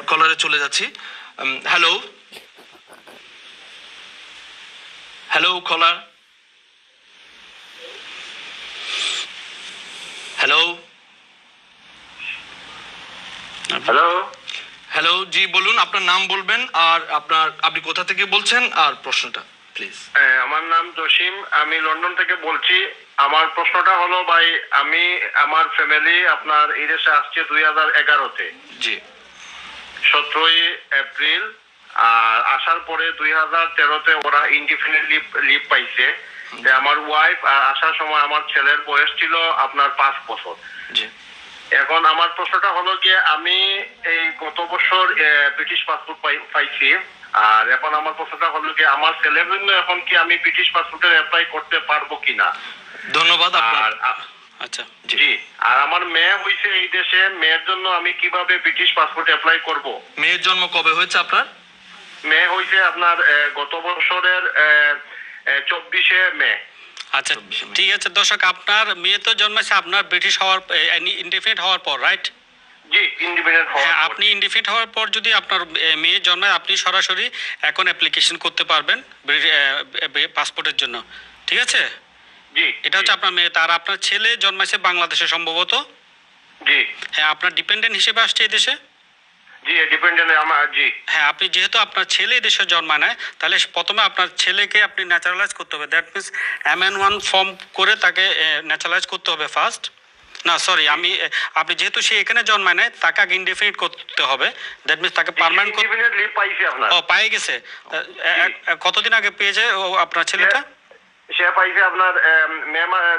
কলারে চলে যাচ্ছি। Hello hello কলার, hello hello hello, জি বলুন, আপনার নাম বলবেন আর আপনি কোথা থেকে বলছেন আর প্রশ্নটা প্লিজ। আমার নাম জসিম, আমি লন্ডন থেকে বলছি। আমার প্রশ্নটা হলো ভাই, আমি আমার ফ্যামিলি আপনার এই দেশে আসছে 2011-তে, জি 17 এপ্রিল। আর আসার পরে 2013-তে ওরা ইনডিফিনিট লিভ পাইছে। আমার ওয়াইফ আর আসার সময় আমার ছেলের বয়স ছিল আপনার 5 বছর। জি এখন আমার প্রশ্নটা হলো যে আমি এই গত বছর ব্রিটিশ পাসপোর্ট পাইছি। আর এখন আমার প্রশ্নটা হলো যে আমার ছেলের জন্য এখন কি আমি ব্রিটিশ পাসপোর্টের অ্যাপ্লাই করতে পারবো কিনা? ধন্যবাদ আপনার। আর আচ্ছা জি, আর আমার মেয়ে হইছে এই দেশে, মেয়ের জন্য আমি কিভাবে ব্রিটিশ পাসপোর্ট অ্যাপ্লাই করব? মেয়ের জন্ম কবে হয়েছে আপনার? মেয়ে হইছে আপনার গত বছরের 24শে মে। আচ্ছা ঠিক আছে দর্শক, আপনার মেয়ে তো জন্মেছে আপনার ব্রিটিশ হওয়ার ইনডিফিনিট হওয়ার পর, রাইট? জি, ইন্ডিপেন্ডেন্ট হওয়ার হ্যাঁ, পর। আপনি ইনডিফিনিট হওয়ার পর যদি আপনার মেয়ে জন্মায়, আপনি সরাসরি এখন অ্যাপ্লিকেশন করতে পারবেন পাসপোর্টের জন্য, ঠিক আছে? জি, এটা হচ্ছে আপনার মেয়ে। তার আপনার ছেলে জন্মাইছে বাংলাদেশে সম্ভবত। জি হ্যাঁ, আপনার ডিপেন্ডেন্ট হিসেবে আসছে এই দেশে। জি ডিপেন্ডেন্ট আমার। জি হ্যাঁ, আপনি যেহেতু আপনার ছেলে এই দেশে জন্মায় নেয়, তাহলে প্রথমে আপনার ছেলেকে আপনি ন্যাচারালাইজ করতে হবে। দ্যাট মিনস MN1 ফর্ম করে তাকে ন্যাচারালাইজ করতে হবে ফার্স্ট। না সরি, আপনি যেহেতু সে এখানে জন্মায় নেয়, তাকে আগে ইনডেফিনিট করতে হবে। দ্যাট মিনস তাকে পার্মানেন্ট ইন্ডিপেন্ডেন্ট লিভ পাইছে আপনার। ও পাই গেছে। কতদিন আগে পেয়েছে ও আপনার ছেলেটা? সে পাইছে আপনার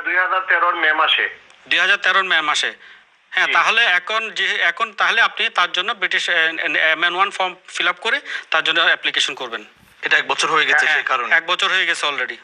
2013 মে মাসে। 2013 মে মাসে। হ্যাঁ, জি। তাহলে এখন তাহলে আপনি তার জন্য British MN1 form fill up করে তার জন্য অ্যাপ্লিকেশন করবেন। এটা 1 বছর হয়ে গেছে, হ্যাঁ, সেই কারণে 1 বছর হয়ে গেছে অলরেডি।